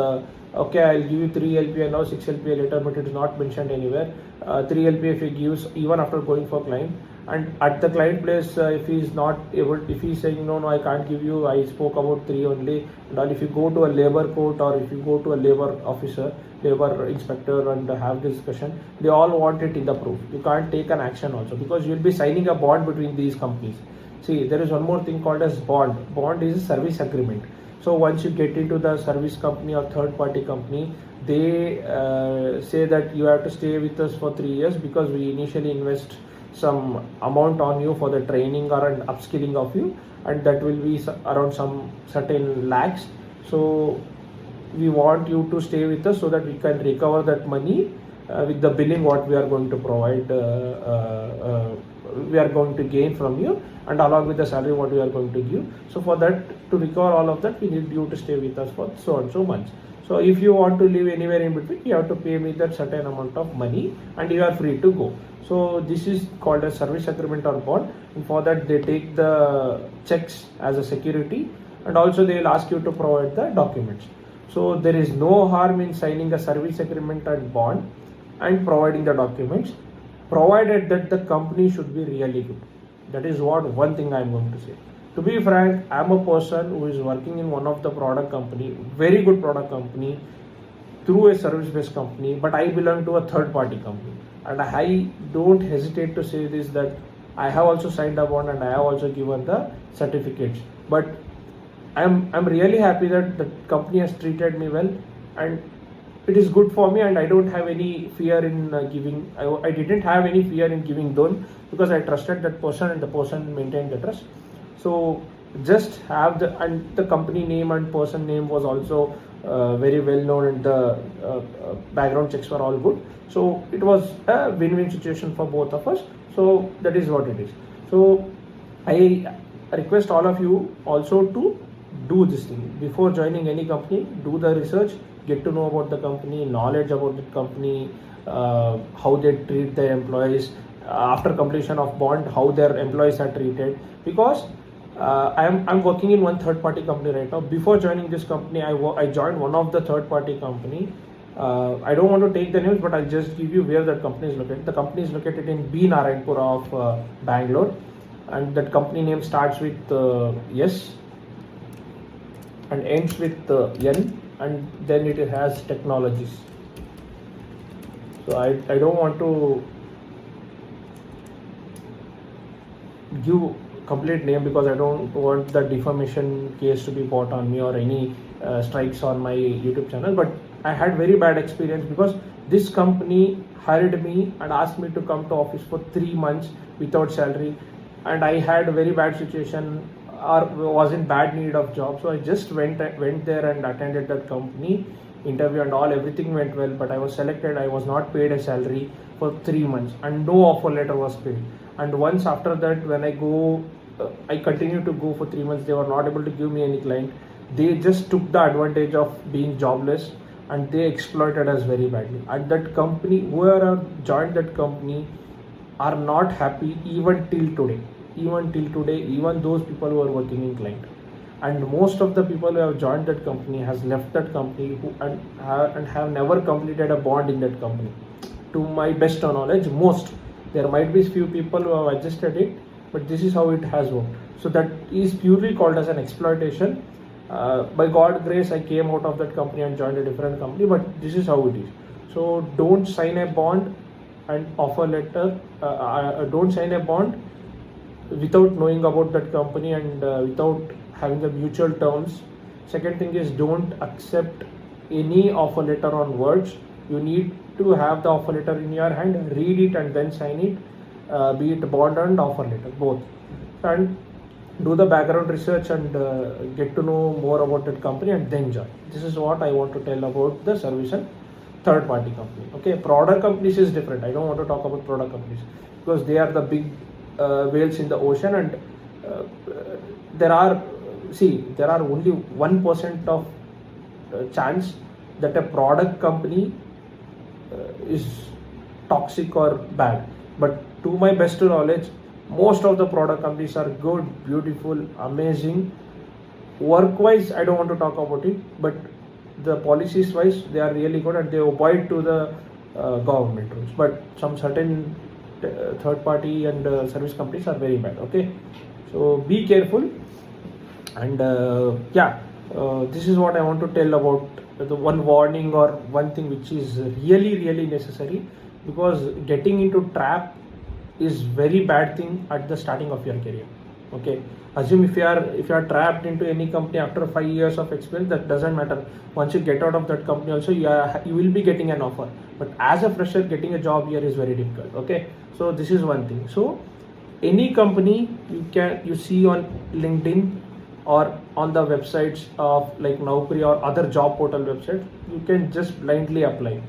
okay, I'll give you 3 LPA now, 6 LPA later, but it is not mentioned anywhere, 3 LPA if he gives even after going for client, and at the client place if he is not able, if he is saying no I can't give you, I spoke about 3 only, and if you go to a labor court or if you go to a labor officer, labor inspector, and have this discussion, they all want it in the proof. You can't take an action also, because you will be signing a bond between these companies. See, there is one more thing called as bond. Bond is a service agreement. So once you get into the service company or third party company, they say that you have to stay with us for 3 years because we initially invest some amount on you for the training or an upskilling of you, and that will be around some certain lakhs. So we want you to stay with us so that we can recover that money with the billing what we are going to provide, we are going to gain from you, and along with the salary what we are going to give. So for that, to recover all of that, we need you to stay with us for so and so months. So if you want to live anywhere in between, you have to pay me that certain amount of money and you are free to go. So this is called a service agreement or bond, and for that they take the checks as a security, and also they will ask you to provide the documents. So there is no harm in signing a service agreement and bond and providing the documents, provided that the company should be really good. That is what one thing I am going to say. To be frank, I am a person who is working in one of the product company, very good product company, through a service based company, but I belong to a third party company, and I don't hesitate to say this, that I have also signed a bond and I have also given the certificates, but I'm really happy that the company has treated me well, and it is good for me, and I don't have any fear in giving. I didn't have any fear in giving loan because I trusted that person and the person maintained the trust. So just have the company name and person name was also very well known, and the background checks were all good. So it was a win-win situation for both of us. So that is what it is. So I request all of you also to do this thing before joining any company. Do the research, get to know about the company, knowledge about the company, how they treat their employees, after completion of bond, how their employees are treated. Because I'm working in one third party company right now. Before joining this company, I joined one of the third party company. I don't want to take the names, but I'll just give you where that company is located. The company is located in B Narayanpura of Bangalore, and that company name starts with S and ends with N, and then it has technologies. So I don't want to give complete name because I don't want the defamation case to be brought on me or any strikes on my YouTube channel. But I had very bad experience because this company hired me and asked me to come to office for 3 months without salary, and I had a very bad situation or was in bad need of job. So I just went there and attended that company interview and all, everything went well, but I was selected. I was not paid a salary for 3 months and no offer letter was paid. And once after that, when I continued to go for 3 months, they were not able to give me any client. They just took the advantage of being jobless and they exploited us very badly. At that company, whoever joined that company are not happy even till today. Even those people who are working in client. And most of the people who have joined that company has left that company and have never completed a bond in that company. To my best knowledge, most. There might be few people who have adjusted it, but this is how it has worked. So that is purely called as an exploitation. By God's grace, I came out of that company and joined a different company, but this is how it is. So don't sign a bond and offer letter. Don't sign a bond without knowing about that company and without having the mutual terms. Second thing is, don't accept any offer letter on words. You need to have the offer letter in your hand, read it and then sign it, be it bond and offer letter, both. And do the background research and get to know more about that company and then join. This is what I want to tell about the service and third party company. Okay, product companies is different. I don't want to talk about product companies because they are the big whales in the ocean, and there are only 1% of chance that a product company is toxic or bad. But to my best knowledge, most of the product companies are good, beautiful, amazing. Work wise, I don't want to talk about it, but the policies wise, they are really good and they abide to the government rules. But some certain third party and service companies are very bad. Okay, so be careful. And this is what I want to tell about the one warning or one thing which is really necessary, because getting into trap is very bad thing at the starting of your career. Okay, assume if you are trapped into any company after 5 years of experience, that doesn't matter. Once you get out of that company also, you will be getting an offer, but as a fresher, getting a job here is very difficult. Okay, so this is one thing. So any company you see on LinkedIn or on the websites of like Naukri or other job portal websites, you can just blindly apply,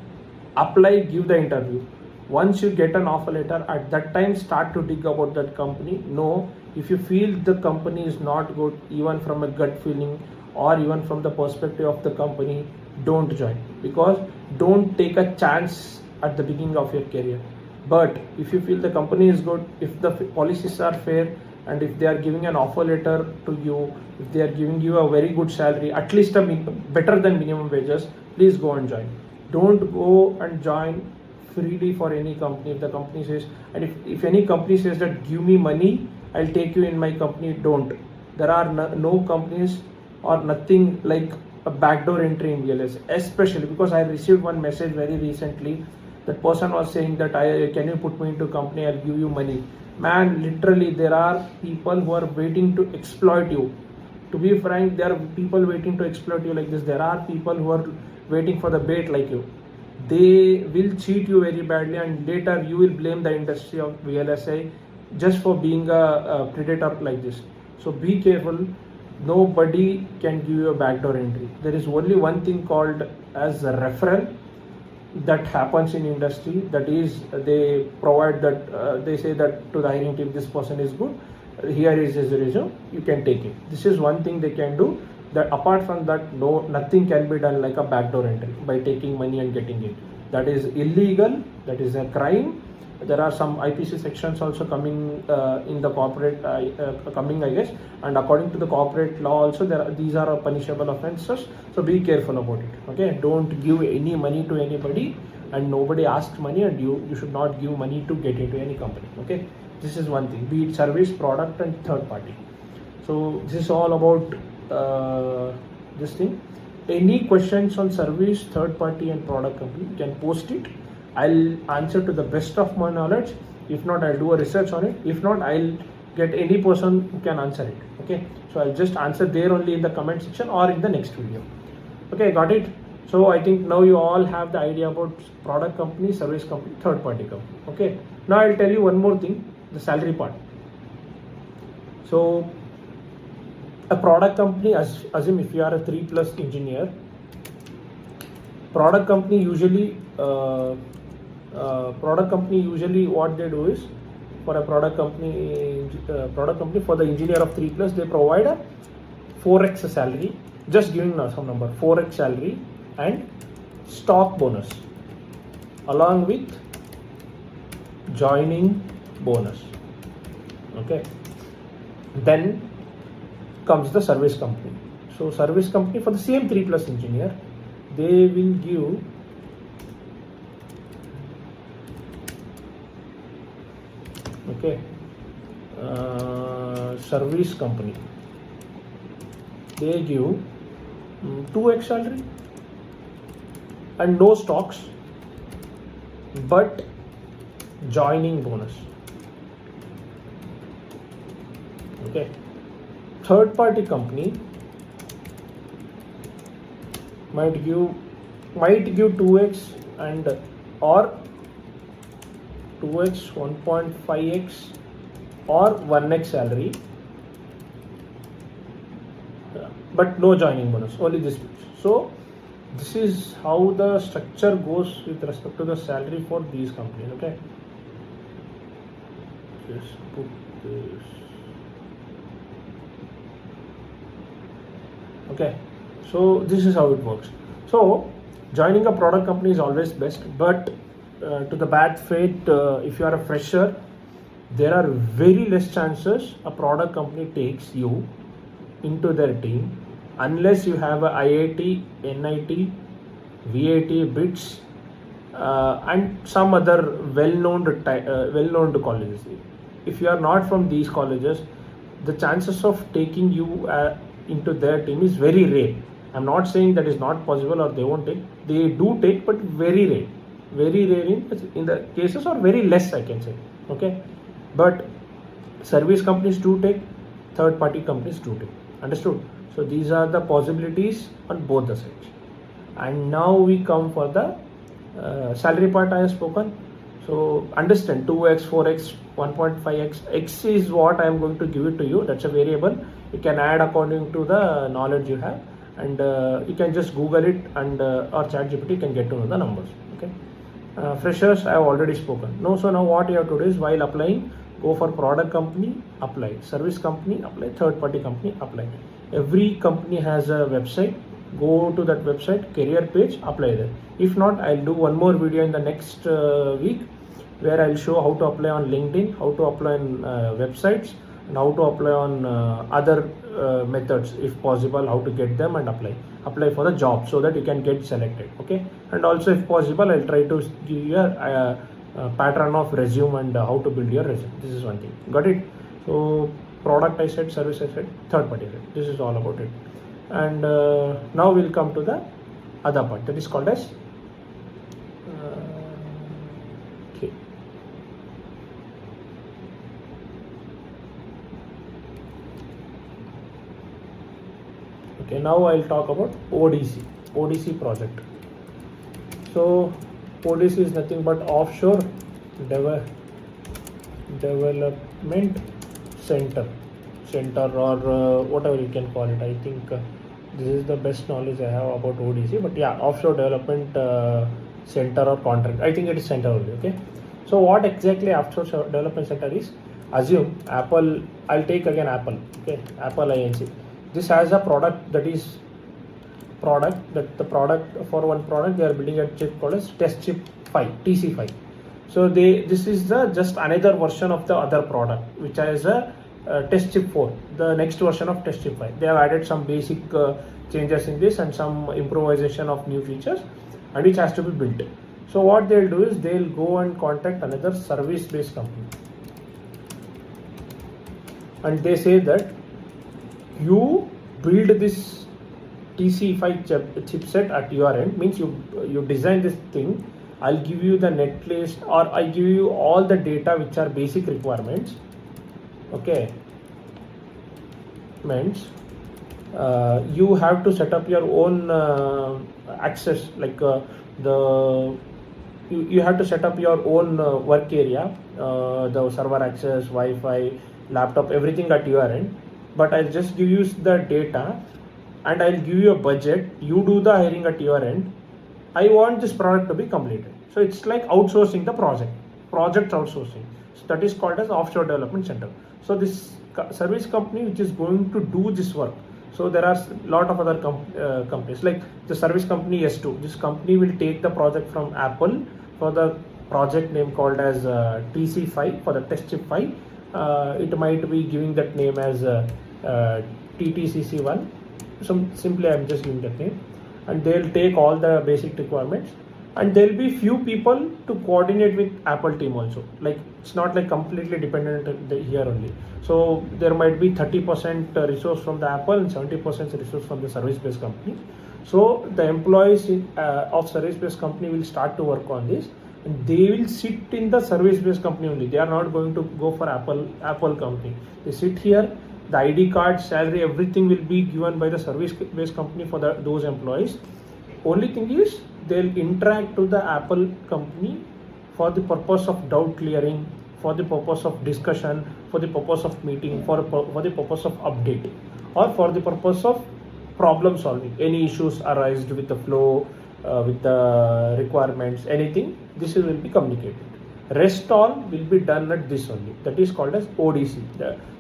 give the interview. Once you get an offer letter, at that time start to dig about that company. No, if you feel the company is not good, even from a gut feeling or even from the perspective of the company, don't join, because don't take a chance at the beginning of your career. But if you feel the company is good, if the policies are fair, and if they are giving an offer letter to you, if they are giving you a very good salary, at least better than minimum wages, please go and join. Don't go and join freely for any company. If the company says, and if any company says that give me money, I'll take you in my company, don't. There are no companies or nothing like a backdoor entry in VLSI, especially because I received one message very recently. That person was saying that can you put me into company, I'll give you money. Man, literally there are people who are waiting to exploit you. To be frank, there are people waiting to exploit you like this. There are people who are waiting for the bait like you. They will cheat you very badly, and later you will blame the industry of VLSI just for being a predator like this. So be careful. Nobody can give you a backdoor entry. There is only one thing called as a referral that happens in industry. That is, they provide that they say that to the hiring team, this person is good, here is his resume, you can take it. This is one thing they can do. That apart from that, nothing can be done like a backdoor entry by taking money and getting it. That is illegal, that is a crime. There are some IPC sections also coming in the corporate coming, I guess, and according to the corporate law also, these are punishable offenses. So be careful about it. Okay, don't give any money to anybody, and nobody asks money, and you should not give money to get into any company. Okay, this is one thing, be it service, product and third party. So this is all about this thing. Any questions on service, third party and product company, you can post it. I'll answer to the best of my knowledge. If not, I'll do a research on it. If not, I'll get any person who can answer it. Okay, so I'll just answer there only in the comment section or in the next video. Okay, got it. So I think now you all have the idea about product company, service company, third party company. Okay, now I'll tell you one more thing, the salary part. So a product company, assume if you are a 3+ engineer, product company usually what they do is, for a product company for the engineer of 3+, they provide a 4x salary, just giving some number, 4x salary and stock bonus along with joining bonus. Okay, then comes the service company. So service company for the same 3+ engineer, they will give service company, they give 2x salary and no stocks, but joining bonus. Okay, third party company, might give 2x and or 2x, 1.5x or 1x salary, but no joining bonus, only this much. So this is how the structure goes with respect to the salary for these companies. Okay, just put this. Okay, so this is how it works. So joining a product company is always best, but to the bad fate, if you are a fresher, there are very less chances a product company takes you into their team unless you have a IIT, NIT, VAT, BITS, and some other well-known colleges. If you are not from these colleges, the chances of taking you into their team is very rare. I'm not saying that is not possible or they won't take. They do take, but very rare. Very rare in the cases, or very less, I can say. Okay, but service companies do take, third-party companies do take. Understood? So these are the possibilities on both the sides. And now we come for the salary part I have spoken. So understand 2x, 4x, 1.5x. X is what I am going to give it to you. That's a variable. You can add according to the knowledge you have, and you can just Google it, and or ChatGPT can get to know the numbers. Okay. Freshers, I have already spoken. No, so now what you have to do is, while applying, go for product company, apply. Service company, apply. Third party company, apply. Every company has a website. Go to that website, career page, apply there. If not, I'll do one more video in the next week where I'll show how to apply on LinkedIn, how to apply on websites, and how to apply on other methods if possible, how to get them and apply for the job so that you can get selected. Okay, and also if possible, I'll try to give you a pattern of resume and how to build your resume. This is one thing. Got it? So product I said, service I said, third party I said. This is all about it. And now we'll come to the other part that is called as okay. Okay, now I'll talk about ODC project. So ODC is nothing but offshore development center, or whatever you can call it. I think this is the best knowledge I have about ODC, but yeah, offshore development center or contract. I think it is center only. Okay, so what exactly offshore development center is? Assume Apple. I'll take again Apple. Okay, Apple Inc. This has a product that the product for one product they are building a chip called as test chip 5 TC5. So this is the just another version of the other product which has a test chip 4, the next version of test chip 5. They have added some basic changes in this and some improvisation of new features, and which has to be built. So what they'll do is they'll go and contact another service-based company, and they say that you build this TC5 chipset at your end, means you design this thing. I'll give you the net list, or I'll give you all the data which are basic requirements. Okay, means you have to set up your own access, like you have to set up your own work area, the server access, Wi-Fi, laptop, everything at your end. But I'll just give you the data and I'll give you a budget. You do the hiring at your end. I want this product to be completed. So it's like outsourcing the project outsourcing. So that is called as offshore development center. So this service company which is going to do this work. So there are a lot of other companies like the service company S2. This company will take the project from Apple for the project name called as TC5 for the test chip 5. It might be giving that name as TTCC1. So simply I'm just giving that name, and they'll take all the basic requirements, and there'll be few people to coordinate with Apple team also. Like it's not like completely dependent here only. So there might be 30% resource from the Apple and 70% resource from the service-based company. So the employees of service-based company will start to work on this, and they will sit in the service-based company only. They are not going to go for Apple company. They sit here. The ID card, salary, everything will be given by the service-based company for those employees. Only thing is they'll interact to the Apple company for the purpose of doubt clearing, for the purpose of discussion, for the purpose of meeting, for the purpose of update, or for the purpose of problem solving. Any issues arise with the flow, with the requirements, anything, this will be communicated. Rest all will be done at this only. That is called as ODC.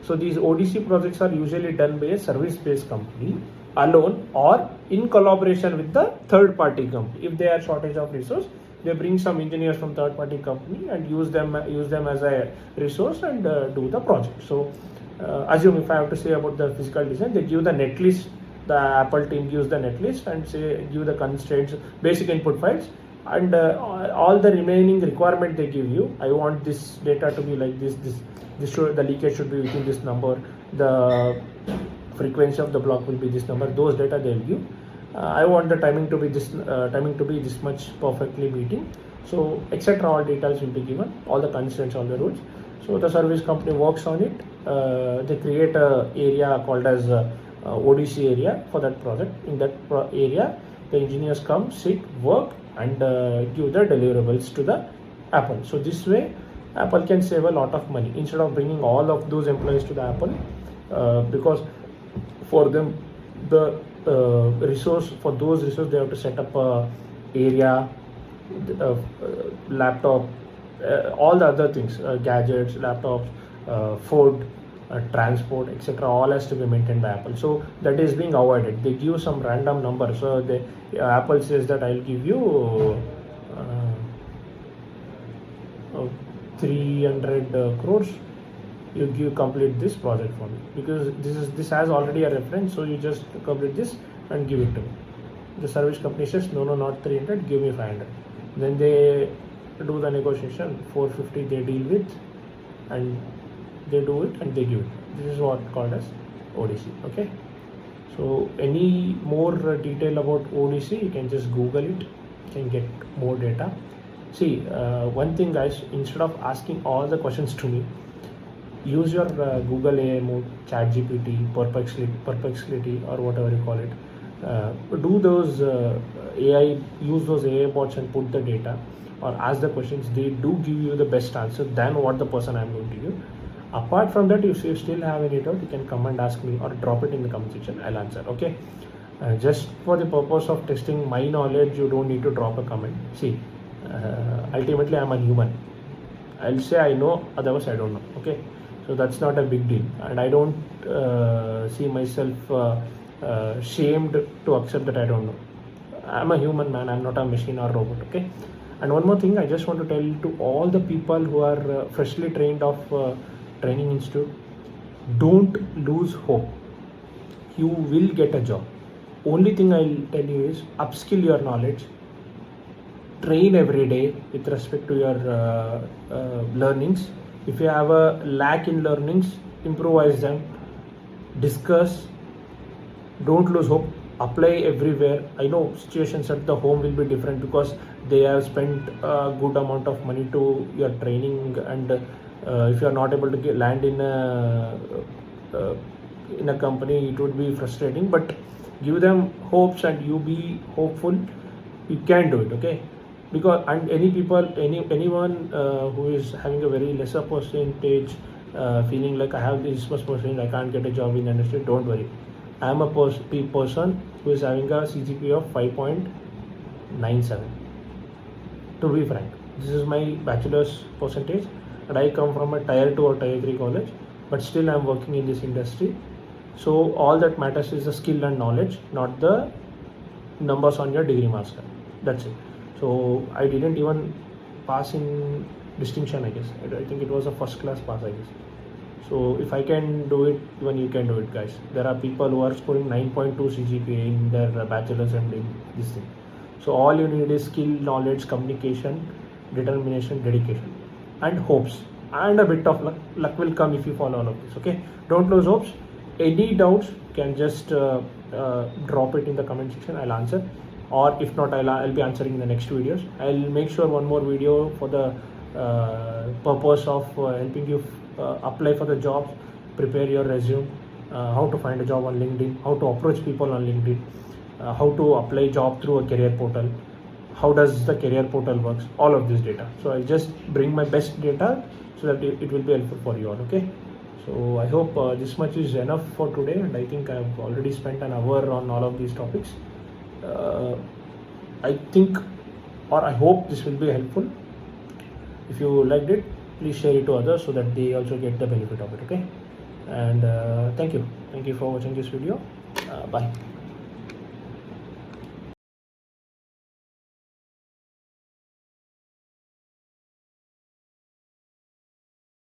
So these ODC projects are usually done by a service-based company alone or in collaboration with the third-party company. If they are shortage of resource, they bring some engineers from third-party company and use them as a resource and do the project. So assume if I have to say about the physical design, they give the netlist. The Apple team gives the netlist and say give the constraints, basic input files, and all the remaining requirement they give you. I want this data to be like this. The leakage should be within this number. The frequency of the block will be this number. Those data they will give. I want the timing to be this much perfectly meeting. So etc. All details will be given. All the constraints, all the rules. So the service company works on it. They create a area called as ODC area for that project. In that area, the engineers come, sit, work, and give the deliverables to the Apple. So this way, Apple can save a lot of money instead of bringing all of those employees to the Apple, because for them the resource they have to set up a area, laptop, all the other things, gadgets, laptops, food, transport, etc. all has to be maintained by Apple. So that is being avoided. They give some random number. So Apple says that I'll give you 300 crores. You complete this project for me, because this has already a reference. So you just complete this and give it to me. The service company says no, not 300, give me 500. Then they do the negotiation. 450 they deal with, and they do it and they give it. This is what called as ODC. Okay. So any more detail about ODC, you can just Google it. You can get more data. See, one thing, guys, instead of asking all the questions to me, use your Google AI mode, ChatGPT, Perplexity, or whatever you call it. Do those use those AI bots and put the data or ask the questions. They do give you the best answer than what the person I'm going to give. Apart from that, if you still have any doubt, you can come and ask me or drop it in the comment section. I'll answer. Okay. Just for the purpose of testing my knowledge, you don't need to drop a comment. See, ultimately I'm a human. I'll say I know, otherwise I don't know. Okay. So that's not a big deal, and I don't see myself shamed to accept that I don't know. I'm a human, man. I'm not a machine or robot. Okay. And one more thing, I just want to tell to all the people who are freshly trained of training institute, don't lose hope. You will get a job. Only thing I'll tell you is upskill your knowledge, train every day with respect to your learnings. If you have a lack in learnings, improvise them, discuss, don't lose hope, apply everywhere. I know situations at the home will be different because they have spent a good amount of money to your training, and if you are not able to land in a company, it would be frustrating. But give them hopes and you be hopeful. You can do it. Okay. Because and anyone who is having a very lesser percentage, feeling like I have this much percentage, I can't get a job in the industry, don't worry. I am a person who is having a CGPA of 5.97. To be frank, this is my bachelor's percentage, and I come from a tier 2 or tier 3 college, but still I am working in this industry. So all that matters is the skill and knowledge, not the numbers on your degree marks card. That's it. So I didn't even pass in distinction, I guess. I think it was a first class pass, I guess. So if I can do it, even you can do it, guys. There are people who are scoring 9.2 CGPA in their bachelor's and in this thing. So all you need is skill, knowledge, communication, determination, dedication, and hopes. And a bit of luck. Luck will come if you follow all of this. Okay. Don't lose hopes. Any doubts, can just drop it in the comment section. I'll answer. Or if not, I'll be answering in the next videos. I'll make sure one more video for the purpose of helping you apply for the jobs, prepare your resume, how to find a job on LinkedIn, how to approach people on LinkedIn, how to apply job through a career portal, how does the career portal works, all of this data. So I'll just bring my best data so that it will be helpful for you all. Okay, so I hope this much is enough for today, and I think I've already spent an hour on all of these topics. I think, or I hope this will be helpful. If you liked it, please share it to others so that they also get the benefit of it. Okay, and thank you for watching this video. Bye.